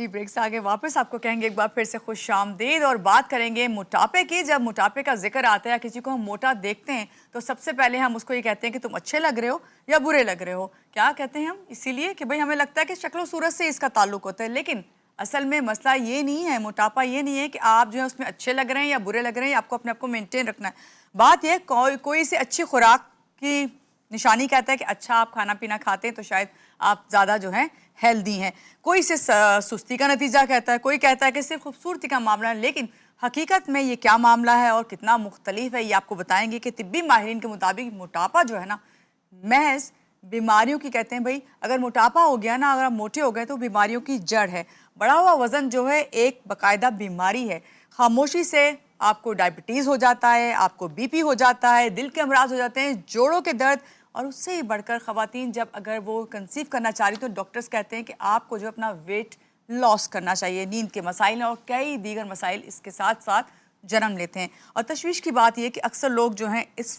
Break से आगे वापस आपको कहेंगे एक बार फिर से खुशामदीद और बात करेंगे मोटापे की। जब मोटापे का जिक्र आता है, किसी को हम मोटा देखते हैं तो सबसे पहले हम उसको ये कहते हैं कि तुम अच्छे लग रहे हो या बुरे लग रहे हो। क्या कहते हैं हम? इसीलिए कि भाई हमें लगता है कि शक्ल सूरत से इसका ताल्लुक होता है, लेकिन असल में मसला ये नहीं है, मोटापा ये नहीं है कि आप जो है उसमें अच्छे लग रहे हैं या बुरे लग रहे हैं, आपको अपने आप को मेनटेन रखना है। बात यह कोई से अच्छी खुराक की निशानी कहता है कि अच्छा आप खाना पीना खाते हैं तो शायद आप ज़्यादा जो है हेल्दी हैं। कोई से सुस्ती का नतीजा कहता है, कोई कहता है कि सिर्फ खूबसूरती का मामला है, लेकिन हकीकत में ये क्या मामला है और कितना मुख्तलिफ है ये आपको बताएंगे कि तिब्बी माहिरीन के मुताबिक मोटापा जो है ना महज बीमारियों की कहते हैं। भाई अगर मोटापा हो गया ना, अगर आप मोटे हो गए तो बीमारियों की जड़ है। बढ़ा हुआ वजन जो है एक बाकायदा बीमारी है। खामोशी से आपको डायबिटीज़ हो जाता है, आपको बीपी हो जाता है, दिल के अमराज हो जाते हैं, जोड़ों के दर्द, और उससे ही बढ़कर ख़वातीन जब अगर वो कंसीव करना चाह रही तो डॉक्टर्स कहते हैं कि आपको जो अपना वेट लॉस करना चाहिए। नींद के मसाइल और कई दीगर मसाइल इसके साथ साथ जन्म लेते हैं। और तशवीश की बात यह कि अक्सर लोग जो हैं उस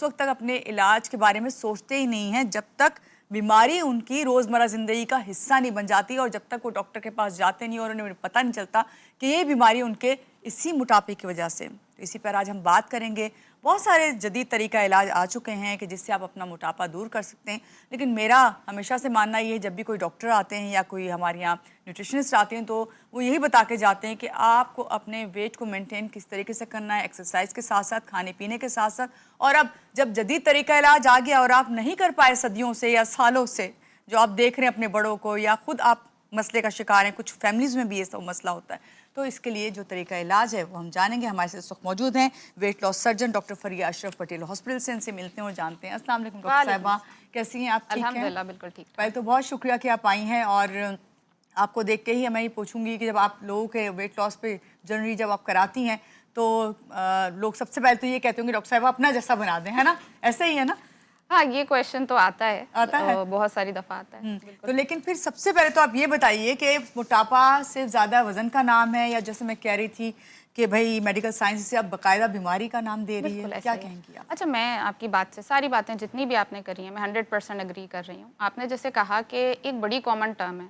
वक्त तक अपने इलाज के बारे में सोचते ही नहीं हैं जब तक बीमारी उनकी रोज़मर्रा ज़िंदगी का हिस्सा नहीं बन जाती और जब तक वो डॉक्टर के पास जाते नहीं और उन्हें पता नहीं चलता कि ये बीमारी उनके इसी मोटापे की वजह से। तो इसी पर आज हम बात करेंगे। बहुत सारे जदीद तरीका इलाज आ चुके हैं कि जिससे आप अपना मोटापा दूर कर सकते हैं, लेकिन मेरा हमेशा से मानना ये है जब भी कोई डॉक्टर आते हैं या कोई हमारे यहाँ न्यूट्रिशनिस्ट आते हैं तो वो यही बता के जाते हैं कि आपको अपने वेट को मेंटेन किस तरीके से करना है, एक्सरसाइज के साथ साथ, खाने पीने के साथ साथ। और अब जब जदीद तरीका इलाज आ गया और आप नहीं कर पाए सदियों से या सालों से, जो आप देख रहे हैं अपने बड़ों को या खुद आप मसले का शिकार हैं, कुछ फैमिलीज़ में भी ये सब मसला होता है, तो इसके लिए जो तरीका इलाज है वो हम जानेंगे। हमारे साथ इस वक्त मौजूद हैं वेट लॉस सर्जन डॉक्टर फरिया अशरफ पटेल हॉस्पिटल से। इनसे मिलते हैं और जानते हैं। अस्सलाम वालेकुम डॉक्टर साहिबा, कैसी हैं आप? ठीक हैं? अल्हम्दुलिल्लाह, बिल्कुल ठीक। पहले तो बहुत शुक्रिया कि आप आई हैं और आपको देख के ही मैं ये पूछूंगी कि जब आप लोगों के वेट लॉस पे जनरली जब आप कराती हैं तो लोग सबसे पहले तो ये कहते होंगे डॉक्टर साहिबा अपना जैसा बना दें, है ना? ऐसा ही है ना? हाँ, ये क्वेश्चन तो आता है बहुत सारी दफ़ा आता है। तो लेकिन फिर सबसे पहले तो आप ये बताइए कि मोटापा सिर्फ ज़्यादा वजन का नाम है या जैसे मैं कह रही थी कि भाई मेडिकल साइंस से आप बाकायदा बीमारी का नाम दे रही है, क्या कहेंगी आप? अच्छा, मैं आपकी बात से सारी बातें जितनी भी आपने करी हैं मैं 100% एग्री कर रही हूँ। आपने जैसे कहा कि एक बड़ी कॉमन टर्म है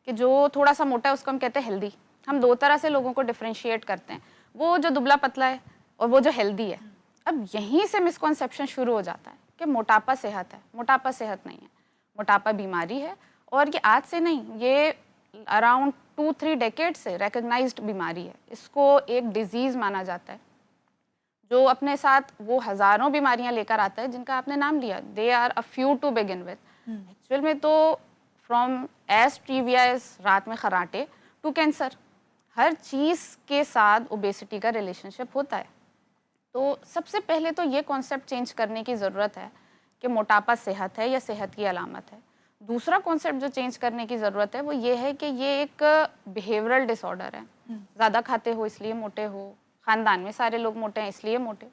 कि जो थोड़ा सा मोटा है उसको हम कहते हैं हेल्दी। हम दो तरह से लोगों को डिफ्रेंशिएट करते हैं, वो जो दुबला पतला है और वो जो हेल्दी है। अब यहीं से मिसकॉन्सेप्शन शुरू हो जाता है कि मोटापा सेहत है। मोटापा सेहत नहीं है, मोटापा बीमारी है। और ये आज से नहीं, ये अराउंड 2-3 डेकेड से रिकग्नाइज्ड बीमारी है। इसको एक डिजीज़ माना जाता है जो अपने साथ वो हज़ारों बीमारियां लेकर आता है जिनका आपने नाम लिया। They are a few to begin with. Actual में तो फ्रॉम एज ट्रिविया एज रात में खराटे टू कैंसर, हर चीज़ के साथ ओबेसिटी का रिलेशनशिप होता है। तो सबसे पहले तो ये कॉन्सेप्ट चेंज करने की ज़रूरत है कि मोटापा सेहत है या सेहत की अलामत है। दूसरा कॉन्सेप्ट जो चेंज करने की ज़रूरत है वो ये है कि ये एक बिहेवियरल डिसऑर्डर है। ज़्यादा खाते हो इसलिए मोटे हो, ख़ानदान में सारे लोग मोटे हैं इसलिए मोटे हो।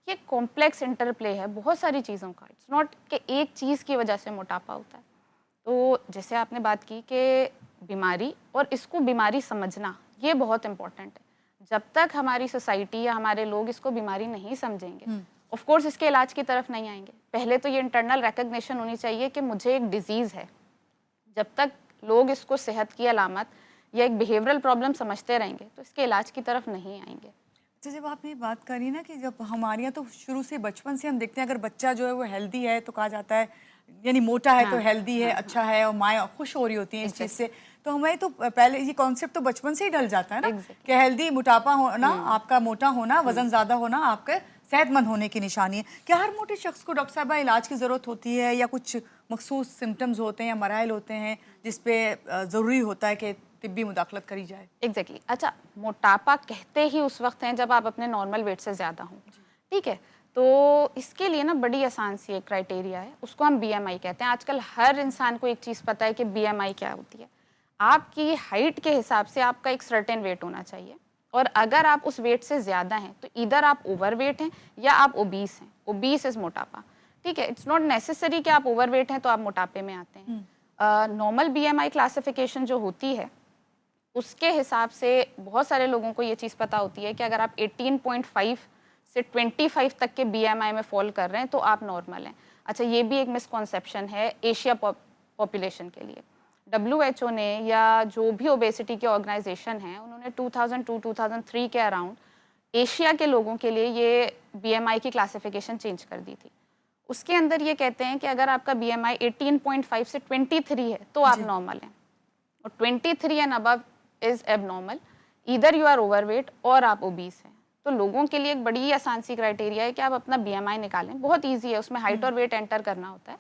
ये कॉम्प्लेक्स इंटरप्ले है बहुत सारी चीज़ों का। इट्स नॉट कि एक चीज़ की वजह से मोटापा होता है। तो जैसे आपने बात की कि बीमारी और इसको बीमारी समझना, ये बहुत इम्पॉर्टेंट है। जब तक हमारी सोसाइटी या हमारे लोग इसको बीमारी नहीं समझेंगे, ऑफ कोर्स इसके इलाज की तरफ नहीं आएंगे। पहले तो ये इंटरनल रिकग्निशन होनी चाहिए कि मुझे एक डिजीज़ है। जब तक लोग इसको सेहत की अलामत या एक बिहेवियरल प्रॉब्लम समझते रहेंगे तो इसके इलाज की तरफ नहीं आएंगे। अच्छा, जब आपने ये बात करी ना कि जब हमारे यहाँ तो शुरू से बचपन से हम देखते हैं अगर बच्चा जो है वो हेल्दी है तो कहा जाता है, यानी मोटा है तो हेल्दी है, अच्छा है, और माएँ खुश हो रही होती हैं इस चीज़ से। तो हमें तो पहले ये कॉन्सेप्ट तो बचपन से ही डल जाता है ना कि हेल्दी, मोटापा होना, आपका मोटा होना, वजन ज़्यादा होना आपके सेहतमंद होने की निशानी है। क्या हर मोटे शख्स को डॉक्टर साहबा इलाज की ज़रूरत होती है या कुछ मखसूस सिम्टम्स होते हैं या मराइल होते हैं जिस पे ज़रूरी होता है कि तिब्बी मुदाखलत करी जाए? एग्जैक्टली। अच्छा, मोटापा कहते ही उस वक्त हैं जब आप अपने नॉर्मल वेट से ज़्यादा हों, ठीक है? तो इसके लिए ना बड़ी आसान सी एक क्राइटेरिया है, उसको हम BMI कहते हैं। आजकल हर इंसान को एक चीज़ पता है कि BMI क्या होती है। आपकी हाइट के हिसाब से आपका एक सर्टेन वेट होना चाहिए, और अगर आप उस वेट से ज़्यादा हैं तो इधर आप ओवरवेट हैं या आप ओबीस हैं। ओबीस इज़ मोटापा, ठीक है? इट्स नॉट नेसेसरी कि आप ओवरवेट हैं तो आप मोटापे में आते हैं। नॉर्मल BMI क्लासिफिकेशन जो होती है उसके हिसाब से बहुत सारे लोगों को ये चीज़ पता होती है कि अगर आप 18.5 से 25 तक के BMI में फॉल कर रहे हैं तो आप नॉर्मल हैं। अच्छा, ये भी एक मिसकॉन्सेप्शन है एशिया पॉपुलेशन के लिए। WHO ने या जो भी ओबेसिटी के ऑर्गेनाइजेशन हैं उन्होंने 2002-2003 के अराउंड एशिया के लोगों के लिए ये BMI की क्लासिफिकेशन चेंज कर दी थी। उसके अंदर ये कहते हैं कि अगर आपका BMI 18.5 से 23 है तो आप नॉर्मल हैं, और 23 and above is abnormal, either you are overweight और आप ओबीस हैं। तो लोगों के लिए एक बड़ी आसान सी क्राइटेरिया है कि आप अपना BMI निकालें, बहुत ईजी है, उसमें हाइट और वेट एंटर करना होता है,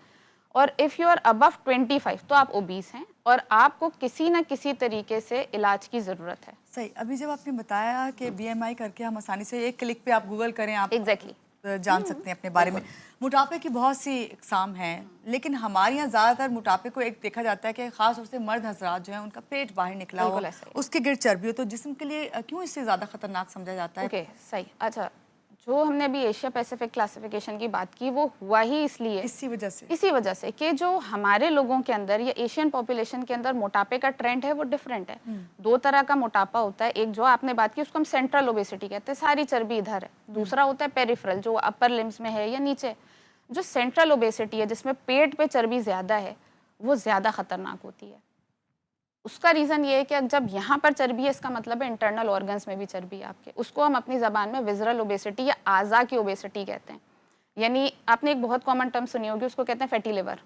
और इफ़ यू आर अबव 25 तो आप ओबीस हैं और आपको किसी न किसी तरीके से इलाज की ज़रूरत है। सही। अभी जब आपने बताया कि BMI करके हम आसानी से एक क्लिक पे आप गूगल करें, आप एग्जैक्टली जान सकते हैं अपने बारे में। मोटापे की बहुत सी इकसाम हैं, लेकिन हमारे यहाँ ज़्यादातर मोटापे को एक देखा जाता है कि ख़ास तौर से मर्द हजरात जो हैं उनका पेट बाहर निकला हो, बिल्कुल ऐसा ही है। उसके गिर्द चर्बी हो, तो जिस्म के लिए क्यों इससे ज़्यादा खतरनाक समझा जाता है? ओके सही। अच्छा, जो हमने अभी एशिया पैसिफिक क्लासिफिकेशन की बात की वो हुआ ही इसलिए, इसी वजह से कि जो हमारे लोगों के अंदर या एशियन पॉपुलेशन के अंदर मोटापे का ट्रेंड है वो डिफरेंट है। दो तरह का मोटापा होता है, एक जो आपने बात की उसको हम सेंट्रल ओबेसिटी कहते हैं, सारी चर्बी इधर है। दूसरा होता है पेरिफेरल, जो अपर लिम्स में है या नीचे। जो सेंट्रल ओबेसिटी है जिसमें पेट पे चर्बी ज़्यादा है वो ज़्यादा खतरनाक होती है। उसका रीज़न ये है कि जब यहाँ पर चर्बी है इसका मतलब है इंटरनल ऑर्गन्स में भी चर्बी है आपके। उसको हम अपनी ज़बान में विज़रल ओबेसिटी या आज़ा की ओबेसिटी कहते हैं। यानी आपने एक बहुत कॉमन टर्म सुनी होगी, उसको कहते हैं फैटी लिवर।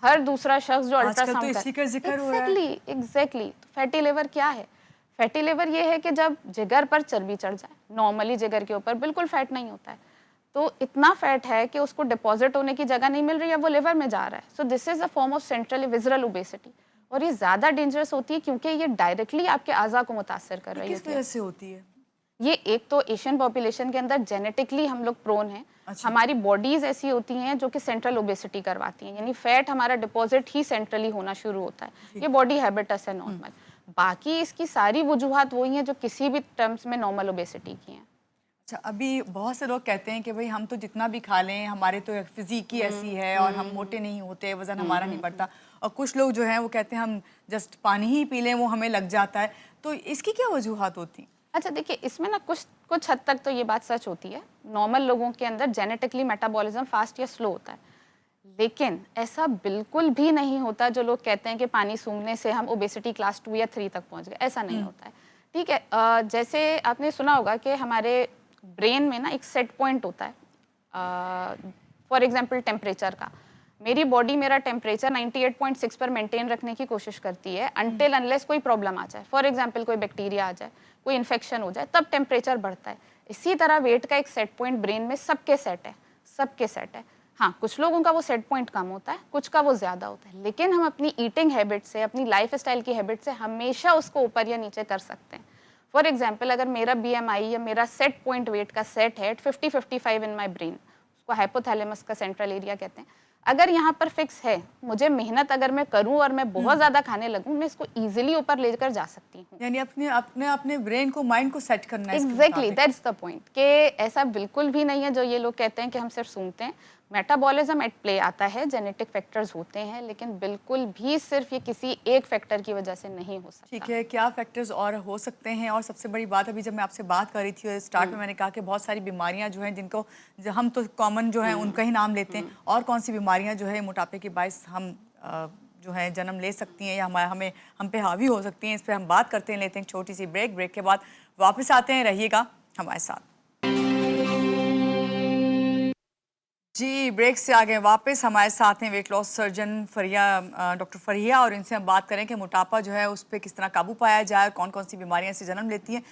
हर दूसरा शख्स जो आजकल तो इसी का जिक्र हो रहा है। एग्जैक्टली। फैटी लिवर क्या है? फैटी लिवर ये है कि जब जिगर पर चर्बी चढ़ जाए, नॉर्मली जिगर के ऊपर बिल्कुल फैट नहीं होता है, तो इतना फैट है कि उसको डिपॉजिट होने की जगह नहीं मिल रही है, वो लिवर में जा रहा है। So this is a form of central visceral obesity, और ये ज़्यादा डेंजरस होती है क्योंकि ये डायरेक्टली आपके आज़ा को मुतासर कर रही किस वजह से होती है? ये एक तो एशियन पॉपुलेशन के अंदर जेनेटिकली हम लोग प्रोन हैं। अच्छा। हमारी बॉडीज ऐसी होती हैं जो कि सेंट्रल ओबेसिटी करवाती हैं, यानी फैट हमारा डिपॉजिट ही सेंट्रली होना शुरू होता है। ये बॉडी हैबिटस है नॉर्मल। बाकी इसकी सारी वजूहात वही हैं जो किसी भी टर्म्स में नॉर्मल ओबेसिटी की हैं। अच्छा, अभी बहुत से लोग कहते हैं कि भाई हम तो जितना भी खा लें, हमारे तो फिजिक ही ऐसी है और हम मोटे नहीं होते, वजन हमारा नहीं बढ़ता। और कुछ लोग जो हैं वो कहते हैं हम जस्ट पानी ही पी लें वो हमें लग जाता है। तो इसकी क्या वजूहात होती? अच्छा देखिए, इसमें ना कुछ हद तक तो ये बात सच होती है। नॉर्मल लोगों के अंदर जेनेटिकली मेटाबॉलिज्म फास्ट या स्लो होता है, लेकिन ऐसा बिल्कुल भी नहीं होता जो लोग कहते हैं कि पानी सूंघने से हम ओबेसिटी क्लास 2 या 3 तक पहुंच गए। ऐसा नहीं होता है, ठीक है। जैसे आपने सुना होगा कि हमारे ब्रेन में ना एक सेट पॉइंट होता है, फॉर एग्जांपल टेम्परेचर का। मेरी बॉडी मेरा टेम्परेचर 98.6 पर मेंटेन रखने की कोशिश करती है अनटिल अनलेस कोई प्रॉब्लम आ जाए, फॉर एग्जांपल कोई बैक्टीरिया आ जाए, कोई इन्फेक्शन हो जाए, तब टेम्परेचर बढ़ता है। इसी तरह वेट का एक सेट पॉइंट ब्रेन में सबके सेट है। हाँ, कुछ लोगों का वो सेट पॉइंट कम होता है, कुछ का वो ज़्यादा होता है, लेकिन हम अपनी ईटिंग हैबिट से, अपनी लाइफ स्टाइल की हैबिट से हमेशा उसको ऊपर या नीचे कर सकते हैं। फॉर एग्जाम्पल, अगर मेरा BMI या मेरा सेट पॉइंट वेट का सेट है 50-55 इन माई ब्रेन, उसको हाइपोथैलेमस का सेंट्रल एरिया कहते हैं, अगर यहाँ पर फिक्स है, मुझे मेहनत अगर मैं करूँ और मैं बहुत ज़्यादा खाने लगूँ, मैं इसको इजीली ऊपर लेकर जा सकती हूँ। यानी अपने ब्रेन को, माइंड को सेट करना है। एग्जैक्टली, दैट्स द पॉइंट, कि ऐसा बिल्कुल भी नहीं है जो ये लोग कहते हैं कि हम सिर्फ सूंघते हैं। मेटाबॉलिज्म एट प्ले आता है, जेनेटिक फैक्टर्स होते हैं, लेकिन बिल्कुल भी सिर्फ ये किसी एक फैक्टर की वजह से नहीं हो सकता। ठीक है, क्या फैक्टर्स और हो सकते हैं? और सबसे बड़ी बात, अभी जब मैं आपसे बात कर रही थी स्टार्ट में, मैंने कहा कि बहुत सारी बीमारियां जो हैं जिनको हम तो कॉमन जो हैं उनका ही नाम लेते हैं, और कौन सी बीमारियां जो है मोटापे के बायस हम जो है जन्म ले सकती हैं या हम पे हावी हो सकती हैं, इस पर हम बात करते हैं। लेते हैं छोटी सी ब्रेक के बाद वापस आते हैं, रहिएगा हमारे साथ। जी, ब्रेक से आ गए वापस। हमारे साथ हैं वेट लॉस सर्जन डॉक्टर फरिया, और इनसे हम बात करें कि मोटापा जो है उस पर किस तरह काबू पाया जाए, कौन कौन सी बीमारियां इससे जन्म लेती हैं।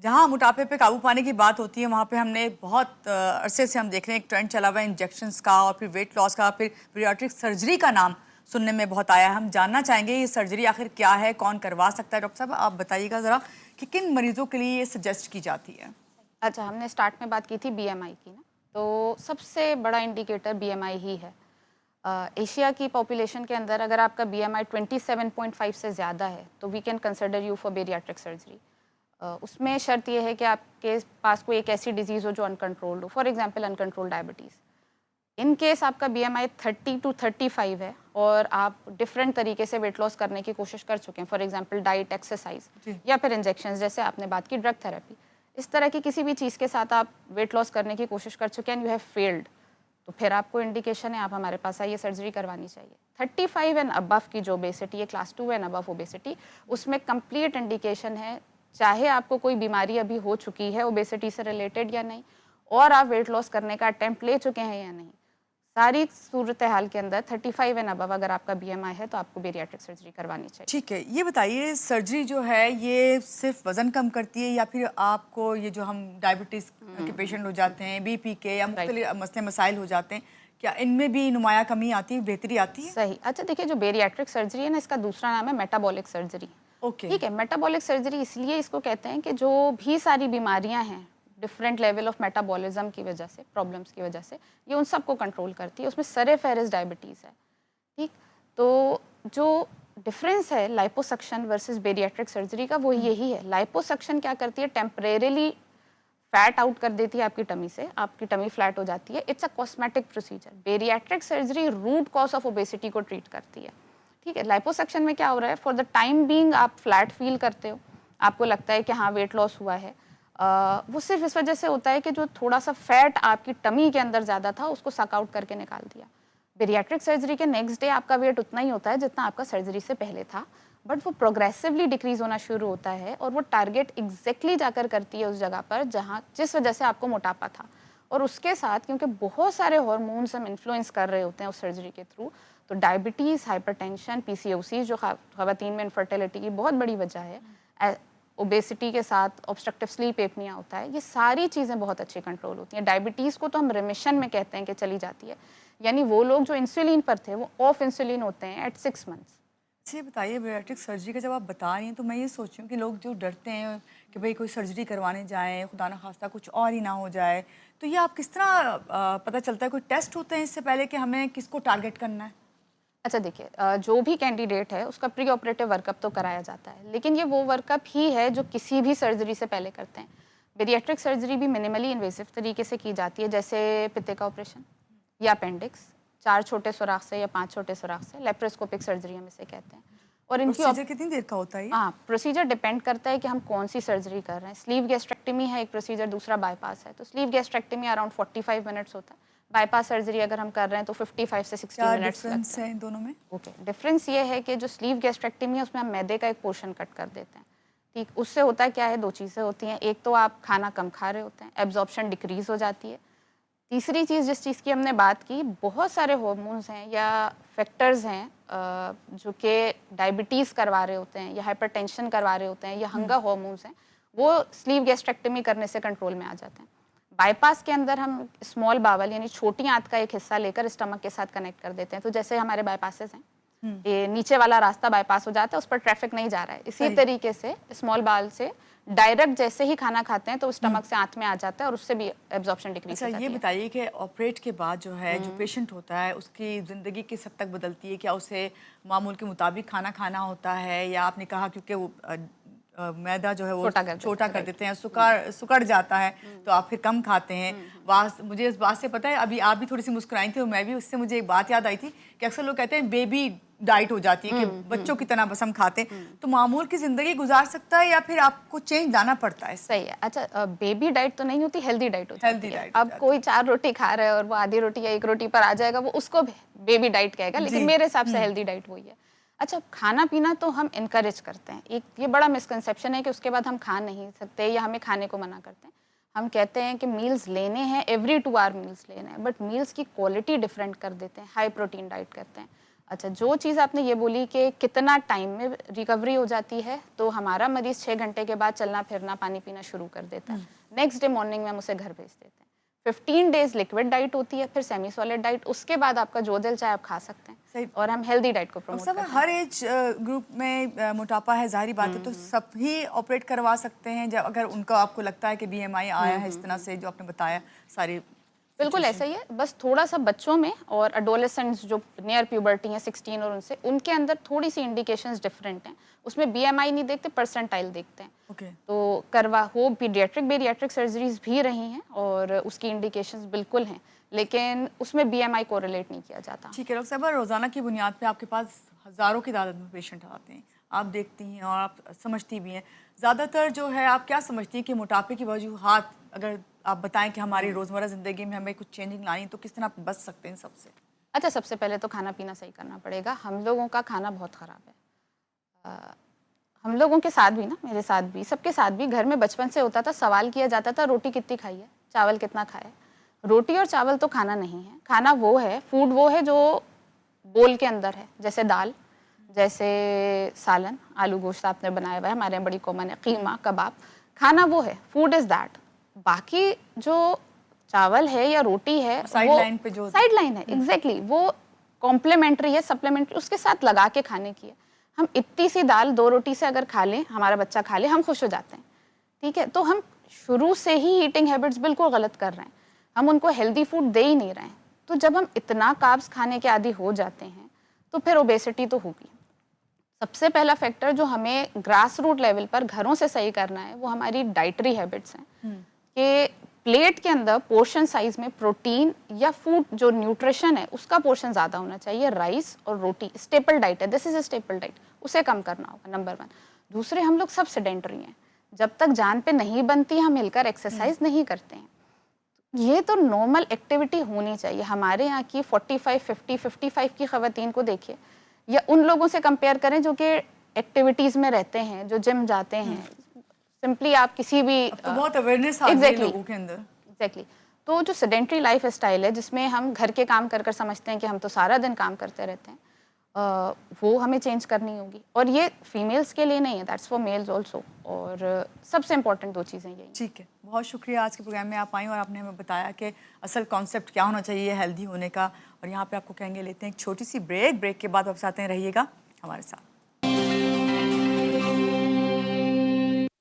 जहां मोटापे पे काबू पाने की बात होती है, वहां पे हमने बहुत अरसे से हम देख रहे हैं एक ट्रेंड चला हुआ है इंजेक्शंस का, और फिर वेट लॉस का, फिर पीडियाट्रिक सर्जरी का नाम सुनने में बहुत आया है। हम जानना चाहेंगे ये सर्जरी आखिर क्या है, कौन करवा सकता है? डॉक्टर साहब, आप बताइएगा ज़रा कि किन मरीजों के लिए ये सजेस्ट की जाती है? अच्छा, हमने स्टार्ट में बात की थी BMI की ना, तो सबसे बड़ा इंडिकेटर BMI ही है। एशिया की पॉपुलेशन के अंदर अगर आपका BMI 27.5 से ज़्यादा है तो we can consider you for bariatric surgery. उसमें शर्त यह है कि आपके पास कोई एक ऐसी डिजीज़ हो जो अनकंट्रोल्ड हो, for example uncontrolled diabetes. In case आपका BMI 30 to 35 है और आप डिफरेंट तरीके से वेट लॉस करने की कोशिश कर चुके हैं, फॉर एग्जांपल डाइट, एक्सरसाइज या फिर इंजेक्शन, जैसे आपने बात की ड्रग थेरेपी, इस तरह की किसी भी चीज़ के साथ आप वेट लॉस करने की कोशिश कर चुके हैं, यू हैव फेल्ड, तो फिर आपको इंडिकेशन है, आप हमारे पास आइए, सर्जरी करवानी चाहिए। 35 एंड अबव की जो ओबेसिटी है, क्लास 2 एंड अबव ओबेसिटी, उसमें कंप्लीट इंडिकेशन है, चाहे आपको कोई बीमारी अभी हो चुकी है ओबेसिटी से रिलेटेड या नहीं, और आप वेट लॉस करने का अटेम्प्ट ले चुके हैं या नहीं, सारी सूरत हाल के अंदर 35 एंड अबव अगर आपका BMI है तो आपको बेरियाट्रिक सर्जरी करवानी चाहिए। ठीक है, ये बताइए सर्जरी जो है ये सिर्फ वजन कम करती है या फिर आपको ये जो हम डायबिटीज़ के पेशेंट हो जाते हैं, BP के या मुख्तलिफ मसले मसाइल हो जाते हैं, क्या इनमें भी नुमाया कमी आती है, बेहतरी आती है? सही। अच्छा देखिए, जो बेरियाट्रिक सर्जरी है ना, इसका दूसरा नाम है मेटाबॉलिक सर्जरी। ओके, ठीक है, मेटाबॉलिक सर्जरी इसलिए इसको कहते हैं कि जो भी सारी बीमारियां हैं डिफरेंट लेवल ऑफ मेटाबॉलिज्म की वजह से, प्रॉब्लम्स की वजह से, ये उन सबको कंट्रोल करती है। उसमें सरे फहरिस्त डायबिटीज़ है। ठीक, तो जो डिफरेंस है लाइपोसक्शन वर्सेस बेरियाट्रिक सर्जरी का, वो यही है। लाइपोसक्शन क्या करती है, टेम्परेरीली फैट आउट कर देती है आपकी टमी से, आपकी टमी फ्लैट हो जाती है। It's a cosmetic procedure. Bariatric surgery root cause of obesity को ट्रीट करती है। ठीक है, लाइपोसक्शन में क्या हो रहा है, फॉर द टाइम बीइंग आप फ्लैट फील करते हो, आपको लगता है कि हाँ वेट लॉस हुआ है। वो सिर्फ इस वजह से होता है कि जो थोड़ा सा फैट आपकी टमी के अंदर ज़्यादा था उसको सक आउट करके निकाल दिया। बेरियाट्रिक सर्जरी के नेक्स्ट डे आपका वेट उतना ही होता है जितना आपका सर्जरी से पहले था, बट वो प्रोग्रेसिवली डिक्रीज होना शुरू होता है और वो टारगेट एग्जैक्टली जाकर करती है उस जगह पर जहाँ जिस वजह से आपको मोटापा था। और उसके साथ क्योंकि बहुत सारे हार्मोन्स हम इन्फ्लुएंस कर रहे होते हैं उस सर्जरी के थ्रू, तो डायबिटीज़, हाइपरटेंशन, PCOS जो ख़वातीन में इनफर्टिलिटी की बहुत बड़ी वजह है, ओबेसिटी के साथ ऑब्स्ट्रक्टिव स्लीप एपनिया होता है, ये सारी चीज़ें बहुत अच्छी कंट्रोल होती हैं। डायबिटीज़ को तो हम रिमिशन में कहते हैं कि चली जाती है, यानी वो लोग जो इंसुलिन पर थे वो ऑफ इंसुलिन होते हैं एट 6 मंथ्स। अच्छा ये बताइए बेरियाट्रिक सर्जरी का जब आप बता रही हैं तो मैं ये सोच रही हूँ कि लोग जो डरते हैं कि भाई कोई सर्जरी करवाने जाएं, खुदा न खास्ता कुछ और ही ना हो जाए, तो ये आप किस तरह पता चलता है, कोई टेस्ट होते हैं इससे पहले कि हमें किसको टारगेट करना है? अच्छा देखिए, जो भी कैंडिडेट है उसका प्री ऑपरेटिव वर्कअप तो कराया जाता है, लेकिन ये वो वर्कअप ही है जो किसी भी सर्जरी से पहले करते हैं। बेरियाट्रिक सर्जरी भी मिनिमली इन्वेसिव तरीके से की जाती है, जैसे पित्ते का ऑपरेशन या अपेंडिक्स, 4 छोटे सुराख से या 5 छोटे सुराख से, लेप्रोस्कोपिक सर्जरी हम इसे कहते हैं। और इनकी प्रोसीजर कितनी देर का होता है ये? हाँ, प्रोसीजर डिपेंड करता है कि हम कौन सी सर्जरी कर रहे हैं। स्लीव गैस्ट्रेक्टमी है एक प्रोसीजर, दूसरा बाईपास है। तो स्लीव गैस्ट्रेक्टमी अराउंड 45 मिनट्स होता है, बाईपास सर्जरी अगर हम कर रहे हैं तो 55 से 60 क्या मिनट्स डिफरेंस लगता है। है इन दोनों में? ओके, डिफरेंस ये है कि जो स्लीव गैस्ट्रेक्टमी है उसमें हम मैदे का एक पोर्शन कट कर देते हैं। ठीक, उससे होता क्या है, 2 चीज़ें होती हैं। एक तो आप खाना कम खा रहे होते हैं, एब्जॉर्प्शन डिक्रीज हो जाती है। तीसरी चीज़ जिस चीज़ की हमने बात की, बहुत सारे हार्मोन्स हैं या फैक्टर्स हैं जो कि डायबिटीज़ करवा रहे होते हैं या हाइपरटेंशन करवा रहे होते हैं या हंगर हार्मोन्स हैं, वो स्लीव गैस्ट्रेक्टमी करने से कंट्रोल में आ जाते हैं। बाईपास के अंदर हम स्मॉल बावल यानी छोटी आंत का एक हिस्सा लेकर स्टमक के साथ कनेक्ट कर देते हैं। तो जैसे हमारे बाईपासेस हैं, ये नीचे वाला रास्ता बाईपास हो जाता है, उस पर ट्रैफिक नहीं जा रहा है, इसी तरीके से स्मॉल बावल से डायरेक्ट जैसे ही खाना खाते हैं तो स्टमक से आंत में आ जाता है और उससे भी एब्जॉर्प्शन डिक्रीज हो अच्छा जाती ये है। बताइए कि ऑपरेट के बाद जो है जो पेशेंट होता है उसकी ज़िंदगी किस हद तक बदलती है? क्या उसे मामूल के मुताबिक खाना खाना होता है या आपने कहा क्योंकि वो मैदा जो है वो छोटा कर देते हैं, सुकड़ जाता है तो आप फिर कम खाते हैं। मुझे इस बात से पता है, अभी आप भी थोड़ी सी मुस्कुराई थी और मैं भी, उससे मुझे एक बात याद आई थी कि अक्सर लोग कहते हैं बेबी डाइट हो जाती है कि बच्चों की तरह बस हम खाते हैं, तो मामूल की जिंदगी गुजार सकता है या फिर आपको चेंज लाना पड़ता है? सही है। अच्छा, बेबी डाइट तो नहीं होती, हेल्दी डाइट होती है। हेल्दी डाइट अब कोई 4 रोटी खा रहा है और वो आधी रोटी या 1 रोटी पर आ जाएगा, वो उसको बेबी डाइट कहेगा, लेकिन मेरे हिसाब से हेल्दी डाइट वही है। अच्छा, खाना पीना तो हम इनकरेज करते हैं। एक ये बड़ा मिसकंसेप्शन है कि उसके बाद हम खा नहीं सकते या हमें खाने को मना करते हैं। हम कहते हैं कि मील्स लेने हैं, एवरी 2 आवर मील्स लेने हैं, बट मील्स की क्वालिटी डिफरेंट कर देते हैं, हाई प्रोटीन डाइट करते हैं। अच्छा, जो चीज़ आपने ये बोली कि कितना टाइम में रिकवरी हो जाती है, तो हमारा मरीज़ 6 घंटे के बाद चलना फिरना पानी पीना शुरू कर देता है। नेक्स्ट डे मॉर्निंग में हम उसे घर भेज देते हैं। 15 डेज लिक्विड डाइट होती है, फिर सेमी सॉलिड डाइट, उसके बाद आपका जो दिल चाहे आप खा सकते हैं। और हम हेल्दी डाइट को प्रमोट करते हैं। हर एज ग्रुप में मोटापा है, जाहिर बात है, तो सब ही ऑपरेट करवा सकते हैं जब अगर उनका आपको लगता है कि BMI आया है इस तरह से जो आपने बताया सारी? बिल्कुल ऐसा ही है, बस थोड़ा सा बच्चों में और एडोलेसेंट्स जो नियर प्यूबर्टी हैं 16 और उनसे, उनके अंदर थोड़ी सी इंडिकेशंस डिफरेंट हैं। उसमें BMI नहीं देखते, परसेंटाइल देखते हैं। तो हो पीडियाट्रिक बेरियाट्रिक सर्जरीज भी रही हैं और उसकी इंडिकेशंस बिल्कुल हैं, लेकिन उसमें BMI कोरिलेट नहीं किया जाता। ठीक है डॉक्टर साहब, रोज़ाना की बुनियाद पे आपके पास हज़ारों की तादाद में पेशेंट आते हैं, आप देखती हैं और आप समझती भी हैं, ज़्यादातर जो है आप क्या समझती हैं कि मोटापे की वजूहात अगर आप बताएं कि हमारी रोज़मर्रा ज़िंदगी में हमें कुछ चेंजिंग लानी, तो किस तरह आप बच सकते हैं इन सबसे? अच्छा, सबसे पहले तो खाना पीना सही करना पड़ेगा। हम लोगों का खाना बहुत ख़राब है। हम लोगों के साथ भी ना, मेरे साथ भी, सबके साथ भी, घर में बचपन से होता था, सवाल किया जाता था रोटी कितनी खाई है, चावल कितना खाया है। रोटी और चावल तो खाना नहीं है। खाना वो है, फूड वो है जो बोल के अंदर है, जैसे दाल, जैसे सालन, आलू गोश्त आपने बनाया हुआ है, हमारे यहाँ बड़ी कॉमन है, कीमा, कबाब। खाना वो है, फूड इज़ दैट। बाकी जो चावल है या रोटी है, साइड लाइन पे जो साइड लाइन है, एग्जैक्टली, वो कॉम्प्लीमेंट्री है, सप्लीमेंट्री, उसके साथ लगा के खाने की है। हम इतनी सी दाल 2 रोटी से अगर खा लें, हमारा बच्चा खा ले, हम खुश हो जाते हैं, ठीक है। तो हम शुरू से ही ईटिंग हैबिट्स बिल्कुल गलत कर रहे हैं, हम उनको हेल्दी फूड दे ही नहीं रहे हैं। तो जब हम इतना कार्ब्स खाने के आदी हो जाते हैं तो फिर ओबेसिटी तो होगी। सबसे पहला फैक्टर जो हमें ग्रास रूट लेवल पर घरों से सही करना है वो हमारी डाइटरी हैबिट्स हैं, कि प्लेट के अंदर पोर्शन साइज में प्रोटीन या फूड जो न्यूट्रिशन है उसका पोर्शन ज़्यादा होना चाहिए। राइस और रोटी स्टेपल डाइट है, this is a staple diet, उसे कम करना होगा, नंबर 1। दूसरे, हम लोग सब सेडेंटरी हैं, जब तक जान पे नहीं बनती हम मिलकर एक्सरसाइज नहीं करते हैं। ये तो नॉर्मल एक्टिविटी होनी चाहिए। हमारे यहाँ की 45, 50, 55 की ख़वातीन को देखिए, या उन लोगों से कंपेयर करें जो कि एक्टिविटीज़ में रहते हैं, जो जिम जाते हैं। सिंपली आप किसी भी तो बहुत अवेयरनेस आ गई लोगों के अंदर। एग्जैक्टली। तो जो सेडेंटरी लाइफ स्टाइल है, जिसमें हम घर के काम कर कर समझते हैं कि हम तो सारा दिन काम करते रहते हैं, वो हमें चेंज करनी होगी। और ये फीमेल्स के लिए नहीं है, दैट्स फॉर मेल्स ऑल्सो। और सबसे इंपॉर्टेंट 2 चीज़ें यही। ठीक है, बहुत शुक्रिया आज के प्रोग्राम में आप आई और आपने हमें बताया कि असल कॉन्सेप्ट क्या होना चाहिए हेल्दी होने का। और यहाँ पे आपको कहेंगे लेते हैं एक छोटी सी ब्रेक के बाद वापस आते हैं, रहिएगा हमारे साथ।